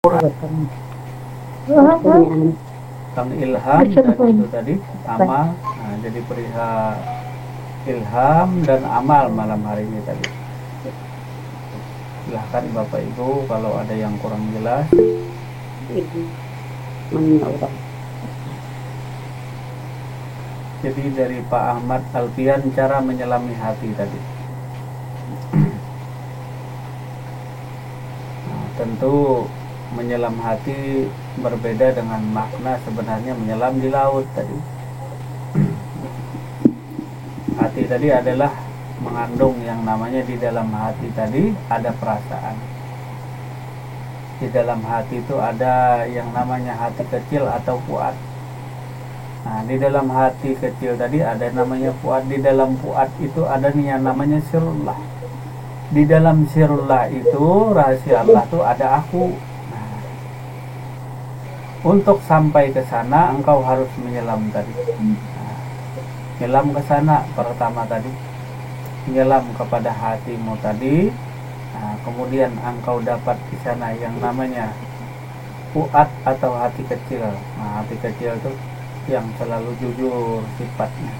Tentang ilham dan itu tadi amal. Nah, jadi perihal ilham dan amal malam hari ini tadi. Silahkan Bapak Ibu kalau ada yang kurang jelas. Jadi dari Pak Ahmad Alfian, cara menyelami hati tadi. Nah, tentu menyelam hati berbeda dengan makna sebenarnya menyelam di laut tadi. Hati tadi adalah mengandung yang namanya di dalam hati tadi ada perasaan. Di dalam hati itu ada yang namanya hati kecil atau fuad. Nah, di dalam hati kecil tadi ada namanya fuad. Di dalam fuad itu ada yang namanya sirullah. Di dalam sirullah itu rahasia Allah itu ada aku. Nah, untuk sampai ke sana engkau harus menyelam tadi. Nah, menyelam ke sana pertama tadi. Menyelam kepada hatimu tadi. Nah, kemudian engkau dapat di sana yang namanya fuad atau hati kecil. Nah, hati kecil itu yang selalu jujur sifatnya.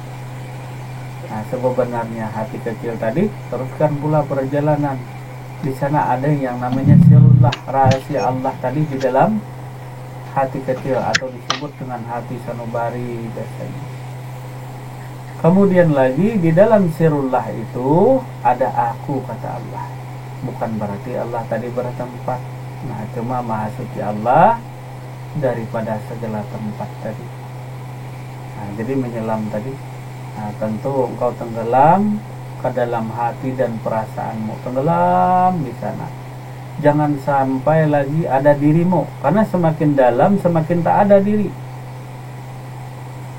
Nah, sebenarnya hati kecil tadi teruskan pula perjalanan. Di sana ada yang namanya sirullah, rahasia Allah tadi di dalam hati kecil atau disebut dengan hati sanubari biasanya. Kemudian lagi di dalam sirullah itu ada aku kata Allah. Bukan berarti Allah tadi bertempat. Nah, cuma maha suci Allah daripada segala tempat tadi. Nah, jadi menyelam tadi. Nah, tentu engkau tenggelam ke dalam hati dan perasaanmu. Tenggelam di sana. Jangan sampai lagi ada dirimu. Karena semakin dalam semakin tak ada diri.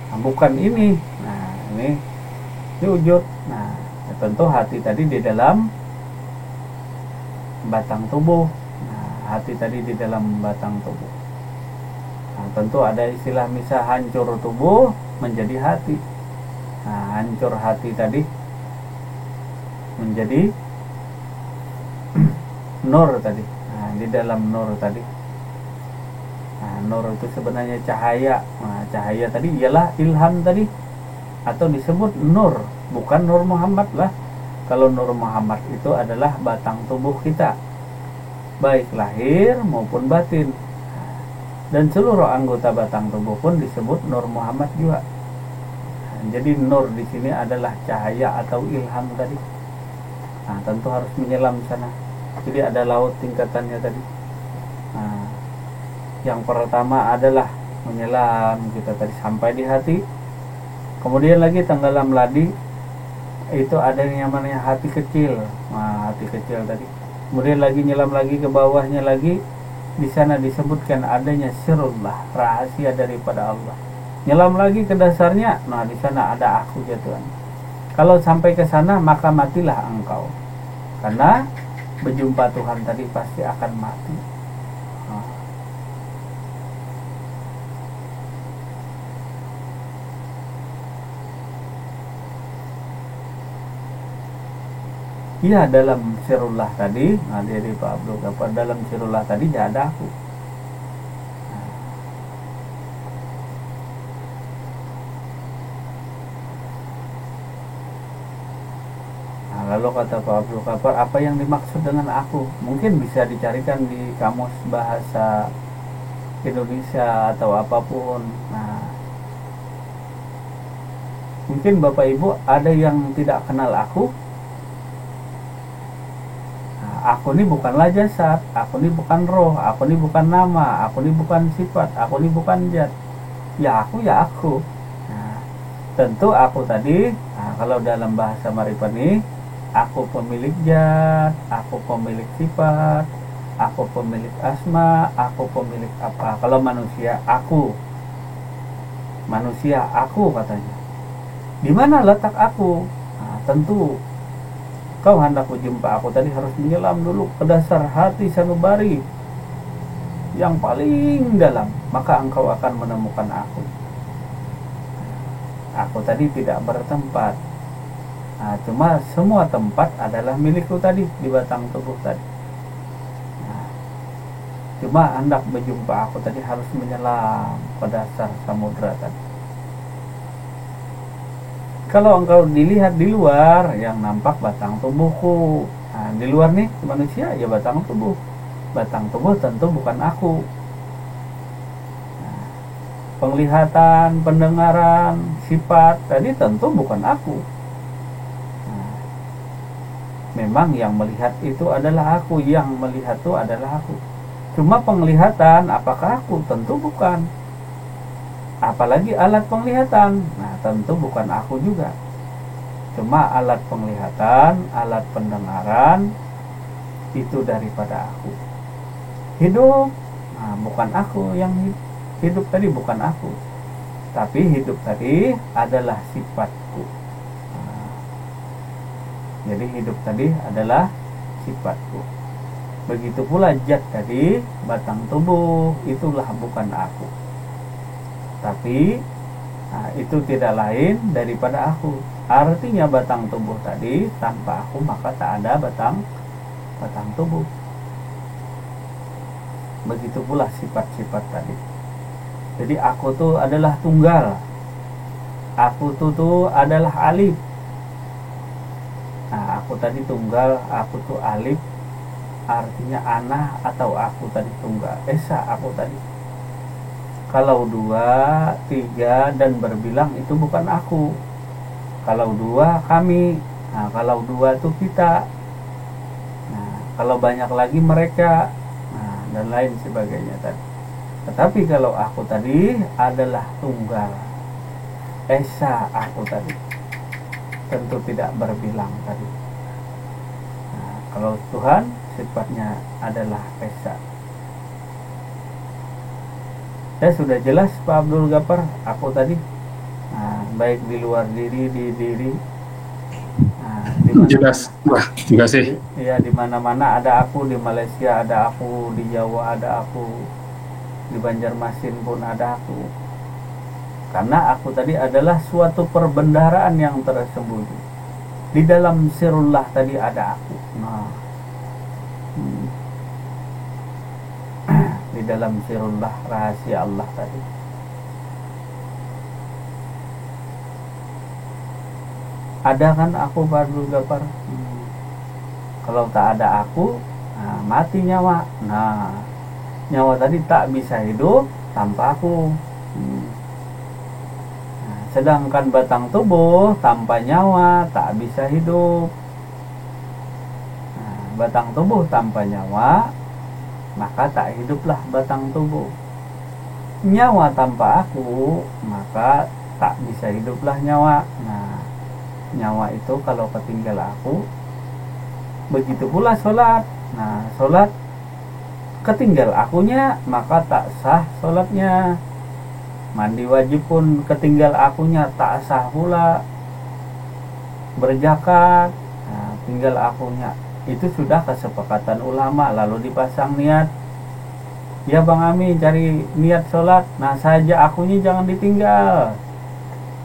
Nah, bukan ini. Nah, ini wujud. Nah, tentu hati tadi di dalam batang tubuh. Nah, hati tadi di dalam batang tubuh. Nah, tentu ada istilah misal hancur tubuh menjadi hati. Nah, hancur hati tadi menjadi nur tadi. Nah, di dalam nur tadi. Nah, nur itu sebenarnya cahaya. Nah, cahaya tadi ialah ilham tadi. Atau disebut nur, bukan Nur Muhammad lah. Kalau Nur Muhammad itu adalah batang tubuh kita, baik lahir maupun batin. Dan seluruh anggota batang tubuh pun disebut Nur Muhammad juga. Jadi nur di sini adalah cahaya atau ilham tadi. Nah, tentu harus menyelam sana. Jadi ada laut tingkatannya tadi. Nah, yang pertama adalah menyelam kita tadi sampai di hati. Kemudian lagi tenggelam lagi itu ada yang namanya hati kecil. Nah, hati kecil tadi. Kemudian lagi nyelam lagi ke bawahnya lagi. Di sana disebutkan adanya sirullah, rahasia daripada Allah. Nyelam lagi ke dasarnya. Nah, di sana ada aku jatuhan. Kalau sampai ke sana maka matilah engkau. Karena berjumpa Tuhan tadi pasti akan mati. Nah. Iya, dalam sirullah tadi. Nah, jadi Pak Abdul Ghaffar, dalam sirullah tadi tidak ada aku. Nah, lalu kata Pak Abdul Ghaffar, apa yang dimaksud dengan aku? Mungkin bisa dicarikan di kamus bahasa Indonesia atau apapun. Nah, mungkin Bapak Ibu ada yang tidak kenal aku. Aku ini bukanlah jasad, aku ini bukan roh, aku ini bukan nama, aku ini bukan sifat, aku ini bukan zat. Ya aku, ya aku. Nah, tentu aku tadi, nah, kalau dalam bahasa Marifat ini, aku pemilik zat, aku pemilik sifat, aku pemilik asma, aku pemilik apa. Kalau manusia, aku. Manusia, aku katanya. Di mana letak aku? Nah, tentu kau hendak jumpa aku tadi harus menyelam dulu ke dasar hati sanubari yang paling dalam, maka engkau akan menemukan aku. Aku tadi tidak bertempat. Nah, cuma semua tempat adalah milikku tadi di batang tubuh tadi. Nah, Cuma hendak berjumpa aku tadi harus menyelam ke dasar samudra tadi. Kalau engkau dilihat di luar, yang nampak batang tubuhku. Nah, di luar nih manusia ya batang tubuh. Batang tubuh tentu bukan aku. Nah, penglihatan, pendengaran, sifat tadi tentu bukan aku. Nah, memang yang melihat itu adalah aku, yang melihat itu adalah aku. Cuma penglihatan, apakah aku? Tentu bukan. Apalagi alat penglihatan, nah tentu bukan aku juga. Cuma alat penglihatan, alat pendengaran itu daripada aku. Hidup, nah bukan aku yang hidup tadi, bukan aku. Tapi hidup tadi adalah sifatku. Nah, jadi hidup tadi adalah sifatku. Begitu pula zat tadi, batang tubuh, itulah bukan aku. Tapi nah, itu tidak lain daripada aku. Artinya batang tubuh tadi tanpa aku maka tak ada batang tubuh. Begitu pula sifat-sifat tadi. Jadi aku tuh adalah tunggal. Aku tuh adalah alif. Nah, aku tadi tunggal, aku tuh alif. Artinya ana atau aku tadi tunggal, esa aku tadi. Kalau 2, 3 dan berbilang itu bukan aku. Kalau 2 kami, nah kalau 2 itu kita. Nah, kalau banyak lagi mereka, nah dan lain sebagainya tadi. Tetapi kalau aku tadi adalah tunggal, esa aku tadi, tentu tidak berbilang tadi. Nah, kalau Tuhan sifatnya adalah esa. Ya sudah jelas Pak Abdul Ghaffar, aku tadi baik di luar diri, di diri, Jelas. Wah, terima kasih. ya di mana-mana ada aku. Di Malaysia ada aku, di Jawa ada aku, di Banjarmasin pun ada aku. Karena aku tadi adalah suatu perbendaharaan yang tersembunyi. Di dalam sirullah tadi ada aku. Nah, di dalam sirullah, rahasia Allah tadi. Ada kan aku Pak Abdul Ghaffar? Kalau tak ada aku, nah, mati nyawa. Nah, nyawa tadi tak bisa hidup tanpa aku. Nah, sedangkan batang tubuh tanpa nyawa tak bisa hidup. Nah, batang tubuh tanpa nyawa, maka tak hiduplah batang tubuh. Nyawa tanpa aku, maka tak bisa hiduplah nyawa. Nah, nyawa itu kalau ketinggal aku, begitu pula sholat. Nah, sholat ketinggal akunya, maka tak sah sholatnya. Mandi wajib pun ketinggal akunya, tak sah pula. Berzakat, nah, tinggal akunya. Itu sudah kesepakatan ulama, lalu dipasang niat. Ya Bang Ami cari niat sholat, nah saja akunya jangan ditinggal.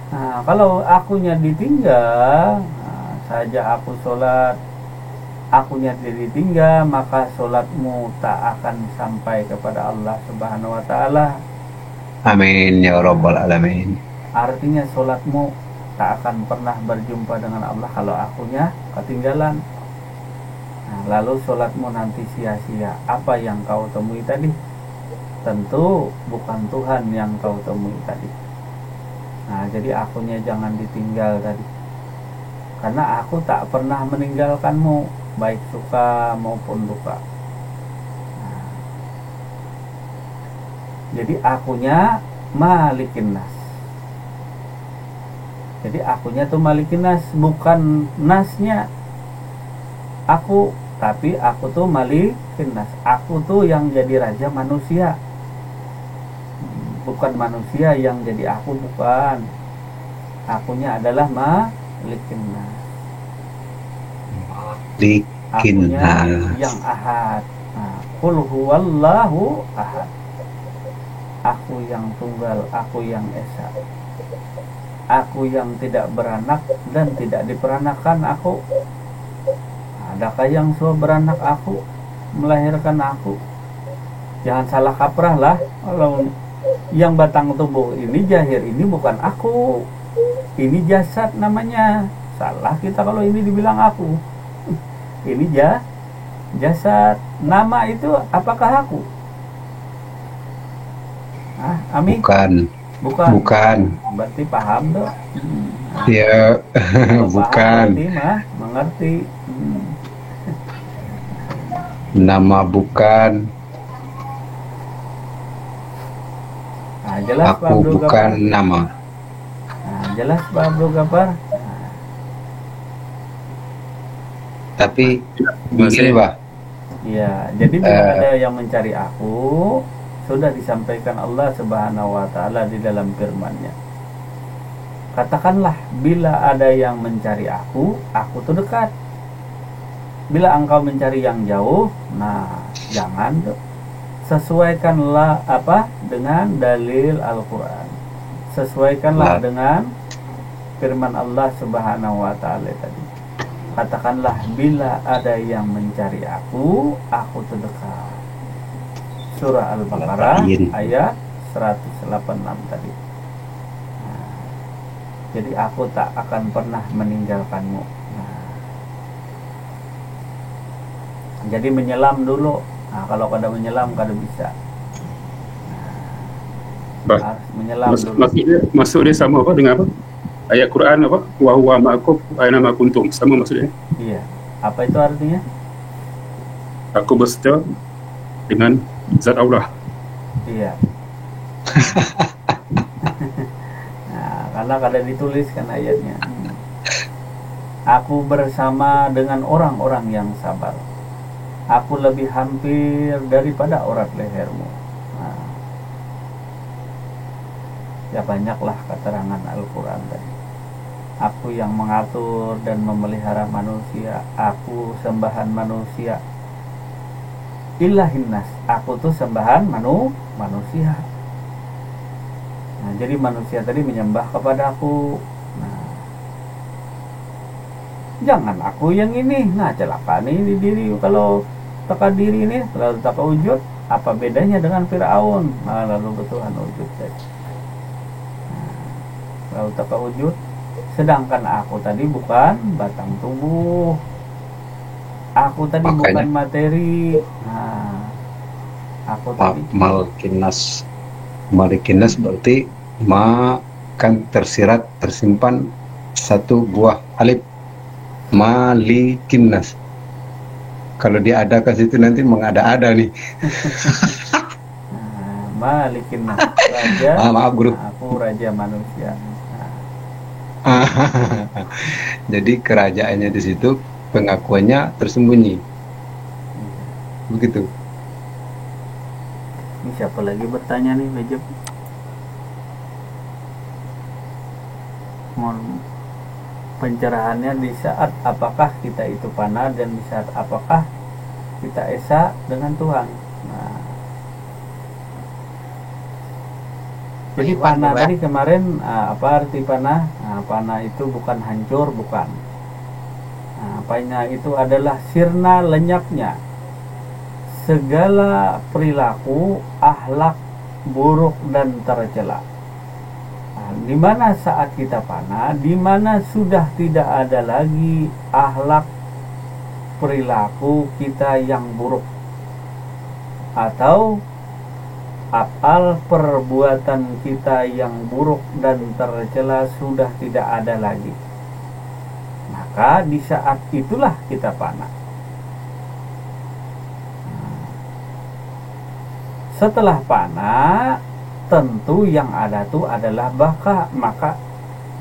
Nah kalau akunya ditinggal, nah, saja aku sholat, akunya ditinggal, maka sholatmu tak akan sampai kepada Allah Subhanahu Wa Taala. Amin ya Rabbal Alamin. Artinya sholatmu tak akan pernah berjumpa dengan Allah kalau akunya ketinggalan. Nah, lalu sholatmu nanti sia-sia. Apa yang kau temui tadi? Tentu bukan Tuhan yang kau temui tadi. Nah, jadi akunya jangan ditinggal tadi. Karena aku tak pernah meninggalkanmu, baik suka maupun duka. Nah, jadi akunya malikin nas. Jadi akunya tuh malikin nas, bukan nasnya aku, tapi aku tuh malikin nas. Aku tuh yang jadi raja manusia, bukan manusia yang jadi aku, bukan. Akunya adalah malikin nas. Akunya yang ahad. Nah, qul huwallahu ahad. Aku yang tunggal, aku yang esa. Aku yang tidak beranak dan tidak diperanakan aku. Adakah yang sudah beranak aku, melahirkan aku? Jangan salah kaprah lah. Kalau yang batang tubuh ini Jahir ini bukan aku, ini jasad namanya. Salah kita kalau ini dibilang aku. Ini jasad. Nama itu apakah aku? Ami? Bukan. Bukan. Bukan. Berarti paham tuh. Ya, Kalau bukan. paham berarti mah mengerti. Nama bukan. Nah, jelas Pak Aku Abdul bukan Ghaffar. nama. Nah, jelas Pak Abdul Ghaffar. Tapi begini, Pak. Iya, jadi bila ada yang mencari aku, sudah disampaikan Allah Subhanahu wa taala di dalam firman-Nya. Katakanlah bila ada yang mencari aku tuh dekat. Bila engkau mencari yang jauh, nah jangan tuh. Sesuaikanlah dengan dalil Al-Qur'an. Sesuaikanlah dengan firman Allah Subhanahu wa taala tadi. Katakanlah bila ada yang mencari aku tuh dekat. Surah Al-Baqarah ayat 186 tadi. Nah, jadi aku tak akan pernah meninggalkanmu. Nah, jadi menyelam dulu. Nah, kalau kada menyelam kada bisa. Nah, harus menyelam dulu. Maksud dia sama apa dengan apa? Ayat Quran apa? Wa huwa ma'akum aina ma kuntum. Sama maksudnya? Iya. Apa itu artinya? Aku berserta dengan zat Allah. Iya. Nah, karena kada dituliskan ayatnya. Aku bersama dengan orang-orang yang sabar. Aku lebih hampir daripada urat lehermu. Nah, ya banyaklah keterangan Al-Quran tadi. Aku yang mengatur dan memelihara manusia. Aku sembahan manusia. Ilahin nas. Aku tuh sembahan manusia. Nah, jadi manusia tadi menyembah kepada aku. Nah, jangan aku yang ini. Nah, celaka nih di diri. Kalau taka diri ini, lalu taka wujud, apa bedanya dengan Fir'aun? Nah, lalu betulan wujud tadi. Nah, lalu taka wujud. Sedangkan aku tadi bukan batang tubuh. Aku tadi Makanya, bukan materi. Nah, aku tadi Malikinas berarti ma kan tersirat tersimpan satu buah alif. Malikinas. Kalau diadakan situ nanti mengada-ada nih. nah, Malikin raja. Maaf guru. Nah, aku raja manusia. Jadi kerajaannya di situ pengakuannya tersembunyi. Begitu. Ini siapa lagi bertanya nih, Rejab? Mohon pencerahannya di saat apakah kita itu fana dan di saat apakah kita esa dengan Tuhan. Nah, jadi fana tadi kemarin apa arti fana? Nah, fana itu bukan hancur, bukan. Nah, fana itu adalah sirna lenyapnya segala perilaku, akhlak buruk dan tercela. Nah, di mana saat kita fana, di mana sudah tidak ada lagi akhlak perilaku kita yang buruk atau afal perbuatan kita yang buruk dan tercela sudah tidak ada lagi. Maka di saat itulah kita fana. Setelah fana, tentu yang ada tuh adalah baka. Maka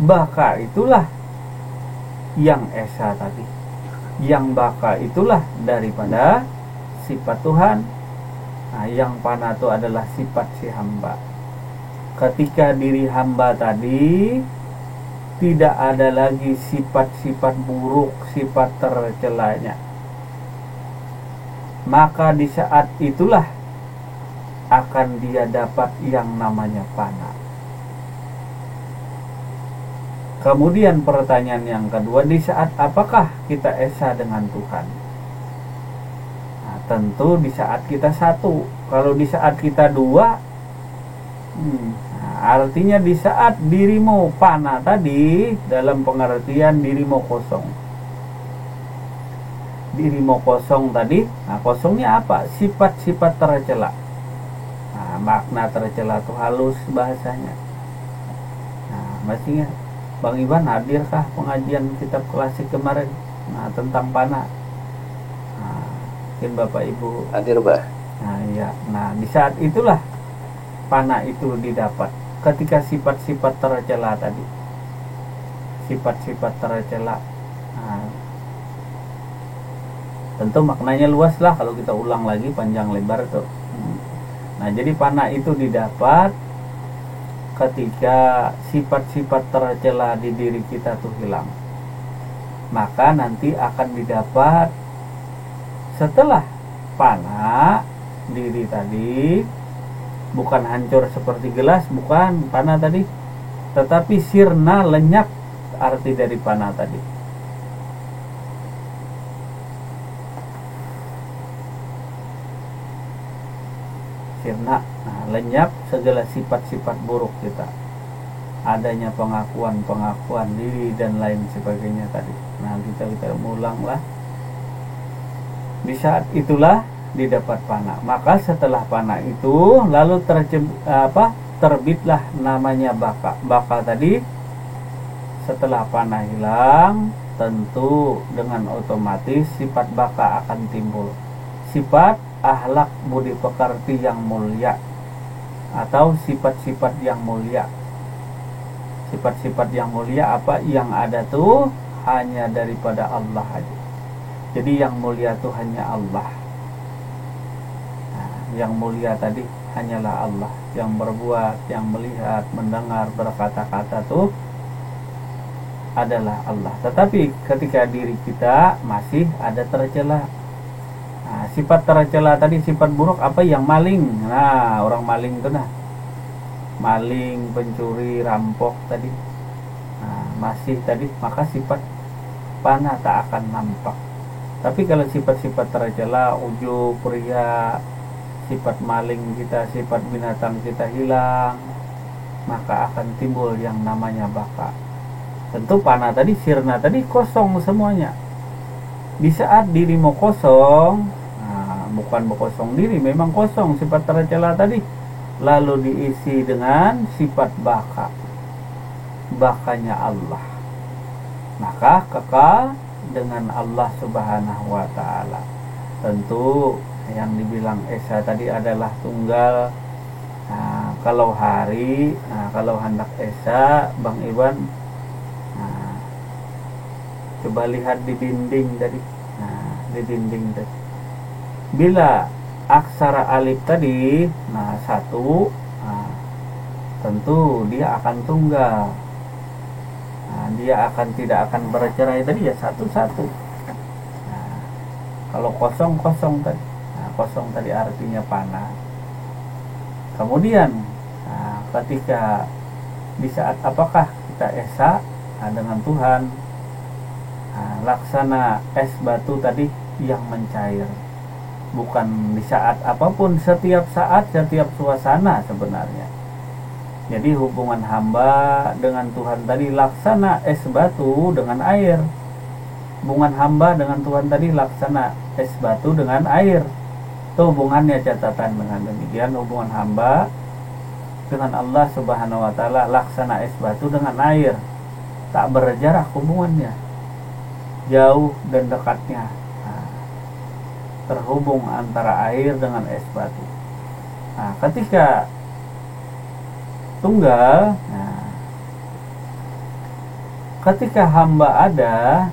baka itulah yang esa tadi. Yang baka itulah daripada sifat Tuhan. Nah, yang fana itu adalah sifat si hamba. Ketika diri hamba tadi tidak ada lagi sifat-sifat buruk, sifat tercelanya, maka di saat itulah akan dia dapat yang namanya fana. Kemudian pertanyaan yang kedua, di saat apakah kita esa dengan Tuhan? Nah, tentu di saat kita satu. Kalau di saat kita dua, artinya di saat dirimu fana tadi, dalam pengertian dirimu kosong. Dirimu kosong tadi, kosongnya apa? Sifat-sifat tercela. Makna tercela itu halus bahasanya. Masih ingat Bang Iwan hadirkah pengajian kitab klasik kemarin tentang panah? Mungkin Bapak Ibu Hadir, Bah. iya. Di saat itulah panah itu didapat, ketika sifat-sifat tercela tadi, sifat-sifat tercela. Tentu maknanya luas lah kalau kita ulang lagi panjang lebar tuh. Jadi panah itu didapat ketika sifat-sifat tercela di diri kita tuh hilang. Maka nanti akan didapat setelah panah diri tadi bukan hancur seperti gelas, bukan panah tadi, tetapi sirna, lenyap arti dari panah tadi. Sirna, lenyap segala sifat-sifat buruk kita, adanya pengakuan diri dan lain sebagainya tadi. Kita ulang lah. Di saat itulah didapat panah. Maka setelah panah itu lalu terbitlah namanya baka. Baka tadi setelah panah hilang, tentu dengan otomatis sifat baka akan timbul. Sifat akhlak budi pekerti yang mulia atau sifat-sifat yang mulia. Sifat-sifat yang mulia apa yang ada tuh hanya daripada Allah aja. Jadi yang mulia tuh hanya Allah. Yang mulia tadi hanyalah Allah. Yang berbuat, yang melihat, mendengar, berkata-kata tuh adalah Allah. Tetapi ketika diri kita masih ada tercela. Sifat tercela tadi, sifat buruk apa? Yang maling. Orang maling itu maling, pencuri, rampok tadi. Masih tadi, maka sifat panah tak akan nampak. Tapi kalau sifat-sifat tercela, ujub, riya, sifat maling kita, sifat binatang kita hilang, maka akan timbul yang namanya baka. Tentu panah tadi, sirna tadi kosong semuanya. Di saat dirimu kosong, bukan kosong diri, memang kosong sifat tercela tadi, lalu diisi dengan sifat baka, bakanya Allah, maka kekal dengan Allah Subhanahu wa Ta'ala. Tentu yang dibilang Esa tadi adalah tunggal. Kalau hari, kalau hendak Esa, Bang Iwan, coba lihat di dinding tadi. Di dinding tadi, bila aksara alif tadi, satu, tentu dia akan tunggal. Dia tidak akan bercerai tadi ya satu-satu. Kalau kosong tadi, kosong tadi artinya panah. Kemudian ketika di saat apakah kita esa dengan Tuhan, laksana es batu tadi yang mencair. Bukan di saat apapun, setiap saat, setiap suasana sebenarnya. Jadi hubungan hamba dengan Tuhan tadi laksana es batu dengan air. Hubungan hamba dengan Tuhan tadi laksana es batu dengan air. Itu hubungannya, catatan dengan demikian. Hubungan hamba dengan Allah Subhanahu wa Ta'ala laksana es batu dengan air. Tak berjarak hubungannya, jauh dan dekatnya. Terhubung antara air dengan es batu. Ketika tunggal, ketika hamba ada,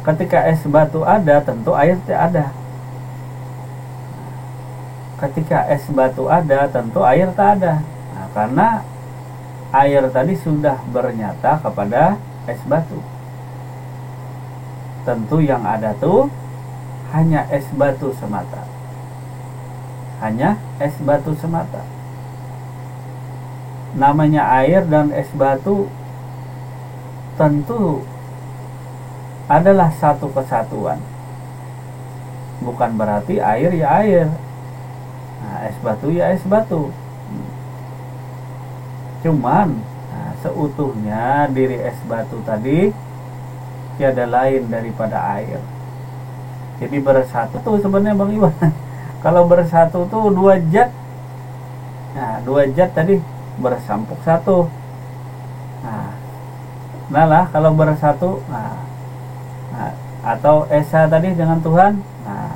ketika es batu ada, tentu air tidak ada. Ketika es batu ada, tentu air tak ada. Karena air tadi sudah bernyata kepada es batu. Tentu yang ada tuh hanya es batu semata. Hanya es batu semata. Namanya air dan es batu tentu adalah satu kesatuan. Bukan berarti air ya air. es batu ya es batu. Cuman seutuhnya diri es batu tadi tiada lain daripada air. Jadi bersatu tuh sebenarnya Bang Iwan. Kalau bersatu tuh dua zat. Nah, dua zat tadi bersampuk satu. Nah lah kalau bersatu, atau Esa tadi dengan Tuhan. Nah,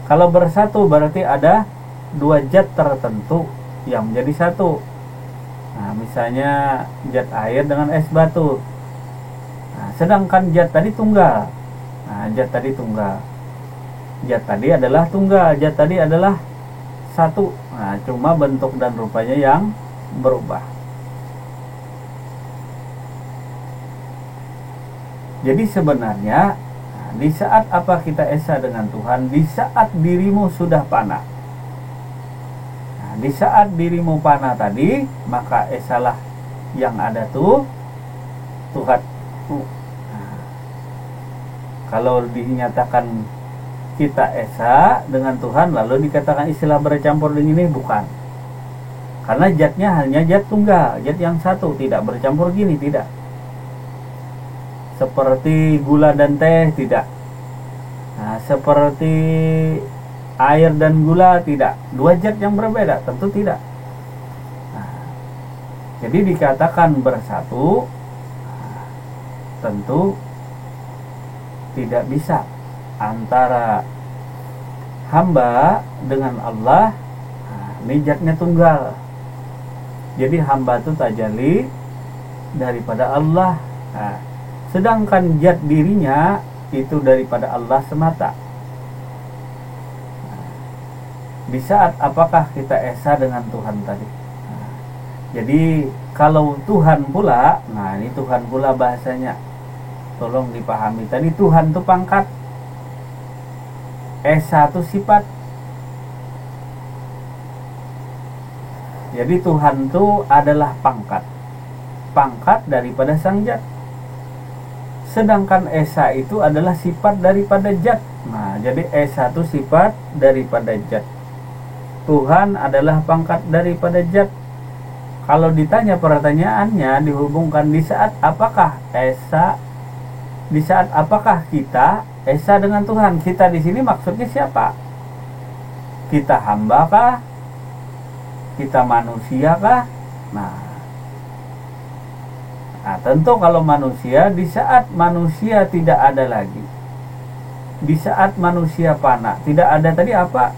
kalau bersatu berarti ada dua zat tertentu yang menjadi satu. Nah, misalnya zat air dengan es batu. Nah, sedangkan zat tadi tunggal. Nah, zat tadi tunggal. Zat tadi adalah tunggal, zat tadi adalah satu. Nah, cuma bentuk dan rupanya yang berubah. Jadi sebenarnya di saat apa kita esa dengan Tuhan, di saat dirimu sudah panah. Nah, di saat dirimu panah tadi, maka esalah yang ada tuh Tuhan. Nah, kalau dinyatakan kita esa dengan Tuhan lalu dikatakan istilah bercampur dengan ini, bukan. Karena zatnya hanya zat tunggal, zat yang satu, tidak bercampur gini, tidak. Seperti gula dan teh, tidak. Nah, seperti air dan gula, tidak. Dua zat yang berbeda, tentu tidak. Nah, jadi dikatakan bersatu, tentu tidak bisa antara hamba dengan Allah. Ini zatnya tunggal. Jadi hamba itu tajalli daripada Allah. Nah, sedangkan zat dirinya itu daripada Allah semata. Nah, di saat apakah kita esa dengan Tuhan tadi? Nah, jadi kalau Tuhan pula, nah ini Tuhan pula bahasanya. Tolong dipahami. Tadi Tuhan itu pangkat, esa itu sifat. Jadi Tuhan itu adalah pangkat daripada sang zat. Sedangkan esa itu adalah sifat daripada zat. Nah, jadi esa itu sifat daripada zat. Tuhan adalah pangkat daripada zat. Kalau ditanya pertanyaannya dihubungkan di saat apakah esa, di saat apakah kita esa dengan Tuhan. Kita di sini maksudnya siapa? Kita hamba kah? Kita manusia kah? Nah, tentu kalau manusia, di saat manusia tidak ada lagi, di saat manusia panah, tidak ada tadi apa?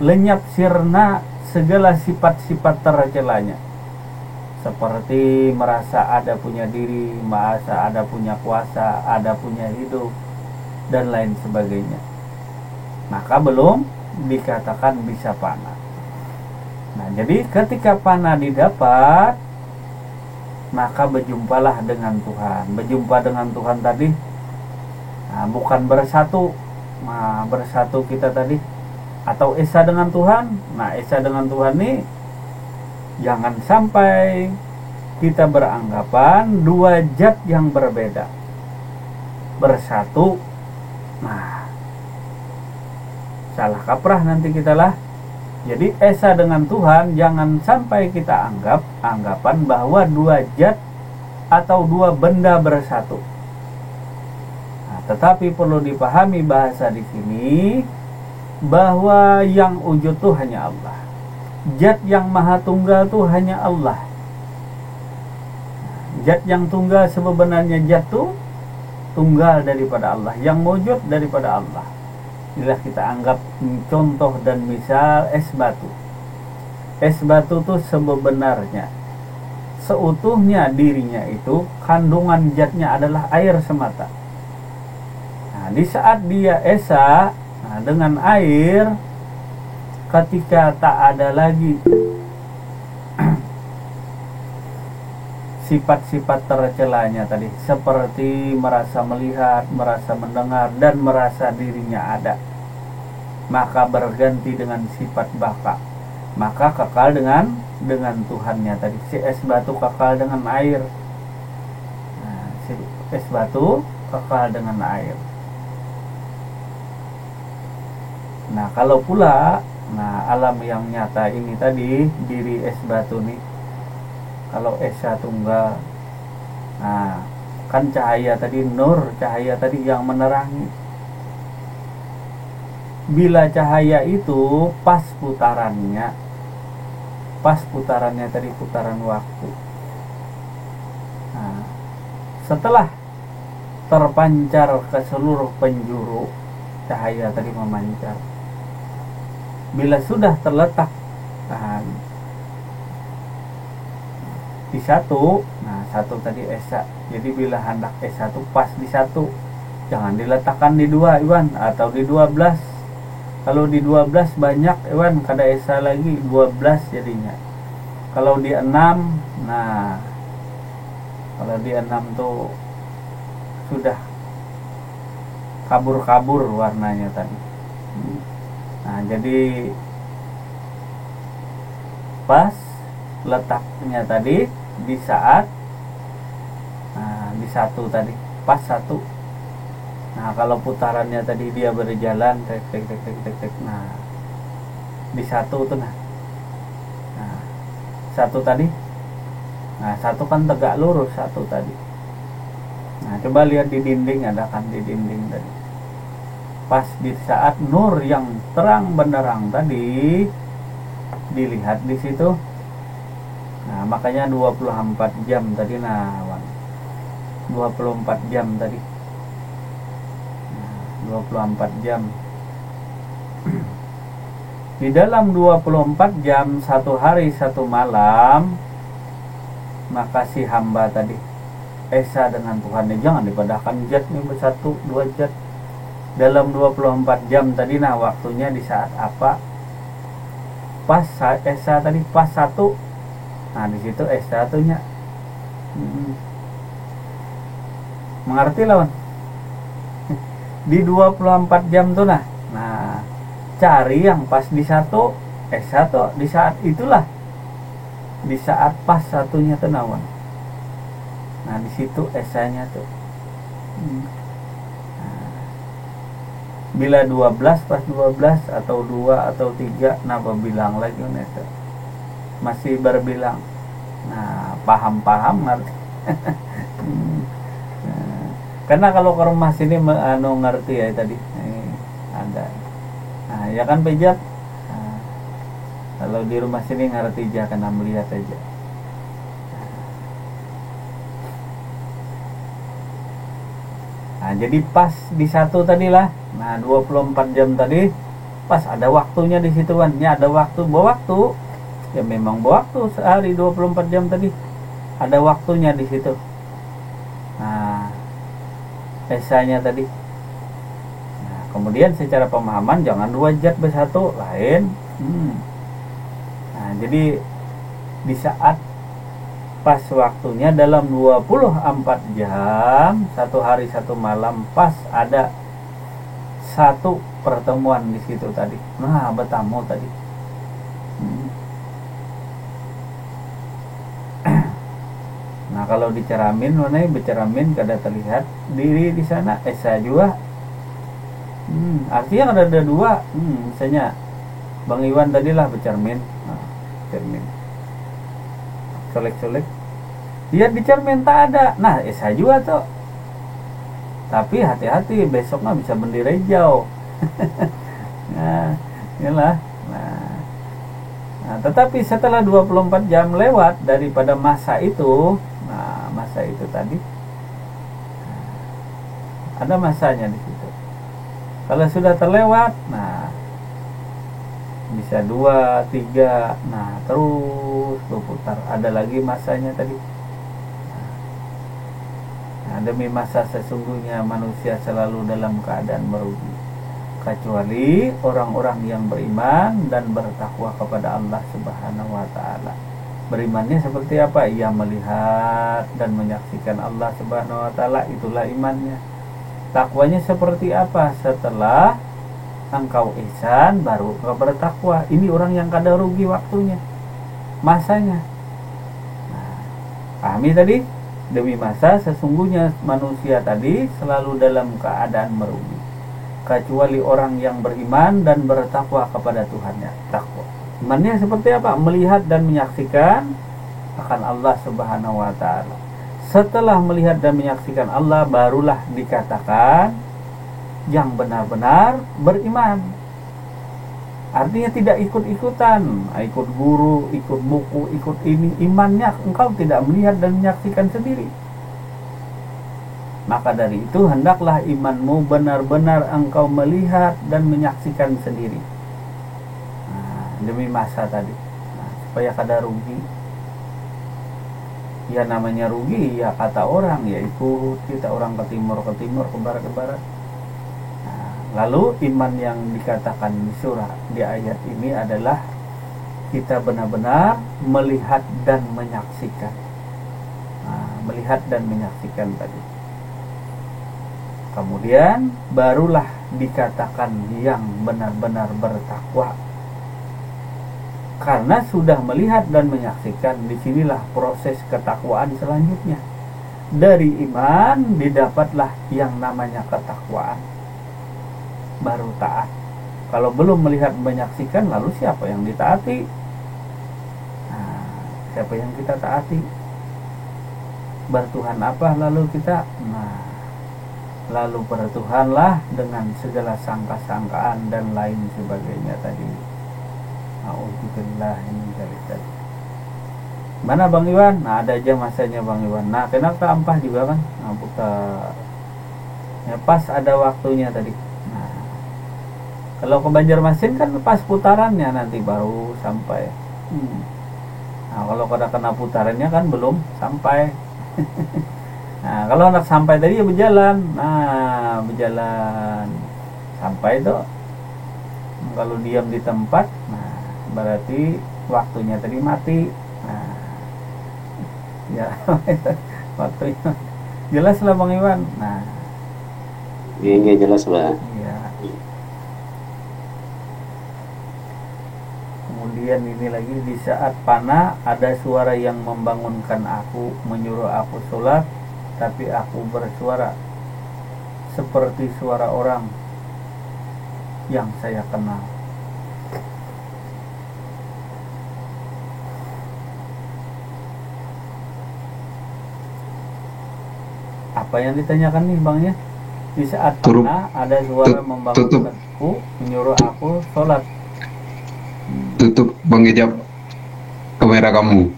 Lenyap sirna segala sifat-sifat tercelanya. Seperti merasa ada punya diri, merasa ada punya kuasa, ada punya hidup, dan lain sebagainya. Maka belum dikatakan bisa panah. Nah, jadi ketika panah didapat, maka berjumpalah dengan Tuhan. Berjumpa dengan Tuhan tadi, bukan bersatu. Nah, bersatu kita tadi, atau esa dengan Tuhan. Nah, esa dengan Tuhan ini jangan sampai kita beranggapan dua zat yang berbeda bersatu. Nah, salah kaprah nanti kita lah. Jadi esa dengan Tuhan jangan sampai kita anggapan bahwa dua zat atau dua benda bersatu. Nah, tetapi perlu dipahami bahasa di sini bahwa yang wujud itu hanya Allah. Zat yang maha tunggal itu hanya Allah. Zat yang tunggal sebenarnya zat itu tunggal daripada Allah, yang wujud daripada Allah. Inilah kita anggap contoh dan misal es batu. Es batu itu sebenarnya seutuhnya dirinya itu kandungan zatnya adalah air semata. Nah, di saat dia esa dengan air, ketika tak ada lagi sifat-sifat tercelanya tadi, seperti merasa melihat, merasa mendengar, dan merasa dirinya ada, maka berganti dengan sifat baka. Maka kekal dengan Tuhannya tadi. Si es batu kekal dengan air. Nah, si es batu kekal dengan air. Nah, kalau pula Nah, alam yang nyata ini tadi, diri es batu nih, kalau esa tunggal, nah kan cahaya tadi, nur cahaya tadi yang menerangi. Bila cahaya itu pas putarannya tadi, putaran waktu. Nah, setelah terpancar ke seluruh penjuru, cahaya tadi memancar. Bila sudah terletak di satu, nah satu tadi esa. Jadi bila hendak esa itu pas di satu, jangan diletakkan di dua Iwan, atau di 12. Kalau di 12 banyak Iwan, kada esa lagi 12 jadinya. Kalau di 6, nah kalau di 6 tuh sudah kabur-kabur warnanya tadi. Nah, jadi pas letaknya tadi di saat di satu tadi, pas satu. Nah, kalau putarannya tadi dia berjalan tek tek tek tek tek tek. Nah, di satu tuh nah. Satu tadi. Nah, satu kan tegak lurus satu tadi. Nah, coba lihat di dinding, ada kan di dinding tadi. Pas di saat nur yang terang benderang tadi dilihat di situ. Nah, makanya 24 jam tadi, nah 24 jam tadi. Nah, 24 jam. Di dalam 24 jam, satu hari satu malam, maka si hamba tadi esa dengan Tuhannya. Jangan dipadahkan zat nih bersatu, dua zat. Dalam 24 jam tadi, nah waktunya di saat apa? Pas esa tadi, pas satu. Nah, di situ esa tuhnya. Mengerti lawan? Di 24 jam tuh nah. Nah, cari yang pas di satu, satu di saat itulah, di saat pas satunya tuh nawan. Nah, di situ esanya tuh. Nah, bila 12 pas 12 atau 2 atau 3, nah bilang lagi itu masih berbilang. Nah, paham ngerti. Karena kalau ke rumah sini ngerti ya tadi. Ada. Nah, ya kan pejat. Nah, kalau di rumah sini ngerti aja, karena melihat aja. Nah, jadi pas di satu tadilah. Nah, 24 jam tadi pas ada waktunya di situ kan. Ya ada waktu, bawa waktu. Ya memang bawa waktu sehari 24 jam tadi. Ada waktunya di situ. Nah, esanya tadi. Kemudian secara pemahaman jangan dua zat bersatu, lain. Nah, jadi di saat pas waktunya dalam 24 jam, satu hari satu malam, pas ada satu pertemuan di situ tadi. Nah, bertamu tadi. Nah, kalau diceramin, mana berceramin kada terlihat diri di sana, esa juga. Artinya ada dua. Misalnya Bang Iwan tadilah bercermin. Nah, cermin. Colek-colek. Dia di cermin tak ada. Nah, esa juga tuh. Tapi hati-hati, besoknya bisa bendera hijau. Nah, inilah. Nah, tetapi setelah 24 jam lewat daripada masa itu, nah, masa itu tadi, ada masanya di situ. Kalau sudah terlewat, nah bisa 2, 3, nah terus berputar. Ada lagi masanya tadi. Nah, demi masa sesungguhnya manusia selalu dalam keadaan merugi, kecuali orang-orang yang beriman dan bertakwa kepada Allah Subhanahu wa Ta'ala. Berimannya seperti apa? Ia melihat dan menyaksikan Allah Subhanahu wa Ta'ala, itulah imannya. Takwanya seperti apa? Setelah engkau ihsan baru engkau bertakwa. Ini orang yang kada rugi waktunya, masanya. Nah, pahami tadi? Demi masa sesungguhnya manusia tadi selalu dalam keadaan merugi, kecuali orang yang beriman dan bertakwa kepada Tuhannya. Takwa. Imannya seperti apa? Melihat dan menyaksikan akan Allah Subhanahu wa taala. Setelah melihat dan menyaksikan Allah, barulah dikatakan yang benar-benar beriman. Artinya tidak ikut-ikutan, ikut guru, ikut buku, ikut ini. Imannya engkau tidak melihat dan menyaksikan sendiri. Maka dari itu hendaklah imanmu benar-benar engkau melihat dan menyaksikan sendiri. Demi masa tadi, supaya kada rugi. Ya namanya rugi, ya kata orang, ya ikut kita orang ke timur, ke barat. Lalu iman yang dikatakan di surah di ayat ini adalah kita benar-benar melihat dan menyaksikan. Melihat dan menyaksikan tadi. Kemudian barulah dikatakan yang benar-benar bertakwa. Karena sudah melihat dan menyaksikan, disinilah proses ketakwaan selanjutnya. Dari iman didapatlah yang namanya ketakwaan. Baru taat. Kalau belum melihat menyaksikan, lalu siapa yang ditaati? Siapa yang kita taati? Bertuhan apa lalu kita? Lalu bertuhanlah dengan segala sangka-sangkaan dan lain sebagainya tadi. Alhamdulillah ini tadi. Mana Bang Iwan? Ada aja masanya Bang Iwan. Kenapa ampah juga kan? Putar. Ya pas ada waktunya tadi. Kalau ke Banjarmasin kan pas putarannya nanti baru sampai. Kalau kada kena putarannya kan belum sampai. Kalau anak sampai tadi ya berjalan. Berjalan sampai itu. Kalau diam di tempat, berarti waktunya tadi mati. Ya waktunya jelas lah Bang Iwan. Iya jelas Pak. Iya. Kemudian ini lagi, di saat panah ada suara yang membangunkan aku, menyuruh aku sholat, tapi aku bersuara seperti suara orang yang saya kenal. Apa yang ditanyakan nih Bangnya? Di saat panah ada suara membangunkan aku, menyuruh aku sholat. Tutup Bang Ijab kamera kamu.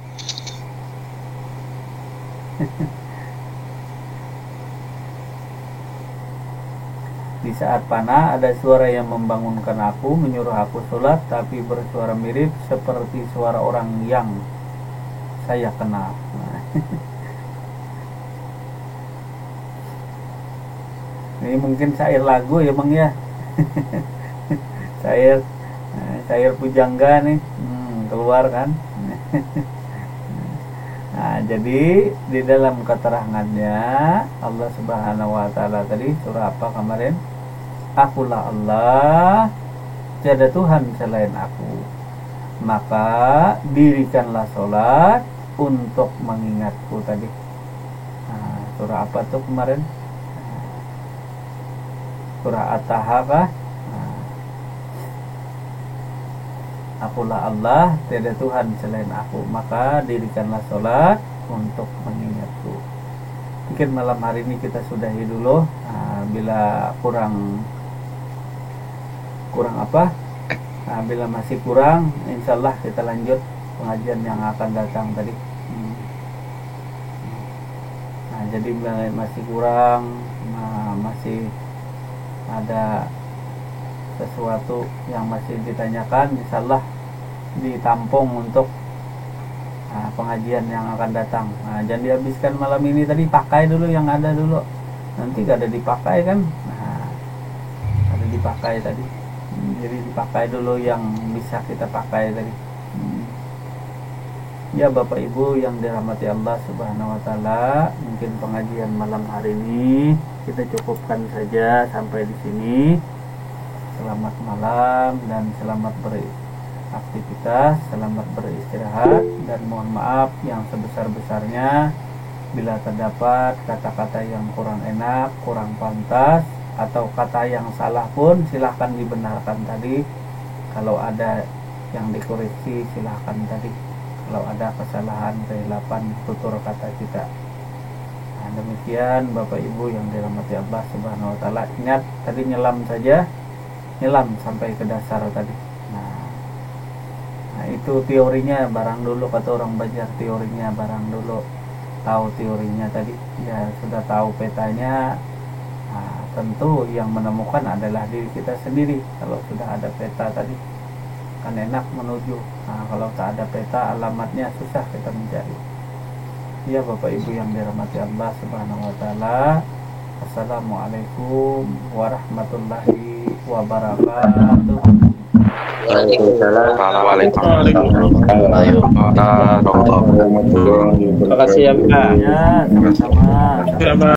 Di saat panah ada suara yang membangunkan aku, menyuruh aku sholat, tapi bersuara mirip seperti suara orang yang saya kenal. Ini mungkin syair lagu ya Bang ya. Syair pujangga nih keluar kan. Jadi di dalam keterangannya Allah Subhanahu wa taala tadi surah apa kemarin? Akulah Allah, tiada Tuhan selain aku. Maka dirikanlah sholat untuk mengingatku tadi. Surah apa tuh kemarin? Surah At-Taha kah? Akulah Allah, tiada Tuhan selain aku, maka dirikanlah sholat untuk mengingatku. Mungkin malam hari ini kita sudahi dulu. Bila kurang apa? Bila masih kurang, insyaallah kita lanjut pengajian yang akan datang tadi. Jadi bila masih kurang, masih ada sesuatu yang masih ditanyakan, insyaallah ditampung untuk pengajian yang akan datang. Jangan dihabiskan malam ini tadi, pakai dulu yang ada dulu. Nanti gak ada dipakai kan? Ada dipakai tadi. Jadi dipakai dulu yang bisa kita pakai tadi. Ya Bapak Ibu yang dirahmati Allah Subhanahu wa taala, mungkin pengajian malam hari ini kita cukupkan saja sampai di sini. Selamat malam dan selamat beraktivitas, selamat beristirahat, dan mohon maaf yang sebesar-besarnya bila terdapat kata-kata yang kurang enak, kurang pantas atau kata yang salah pun silahkan dibenarkan tadi. Kalau ada yang dikoreksi silahkan tadi. Kalau ada kesalahan, kehilapan, tutur kata kita. Nah, demikian Bapak Ibu yang dirahmati Allah Subhanahu wa taala. Ingat tadi nyelam saja, nyelam sampai ke dasar tadi. Nah, itu teorinya barang dulu, kata orang Banjar, teorinya barang dulu. Tahu teorinya tadi, ya sudah tahu petanya. Nah, tentu yang menemukan adalah diri kita sendiri. Kalau sudah ada peta tadi kan enak menuju. Nah, kalau tak ada peta, alamatnya susah kita mencari. Ya Bapak Ibu yang dirahmati Allah Subhanahu wa taala. Assalamualaikum warahmatullahi wabarakatuh. Terima kasih ya Pak. Ya, sama-sama.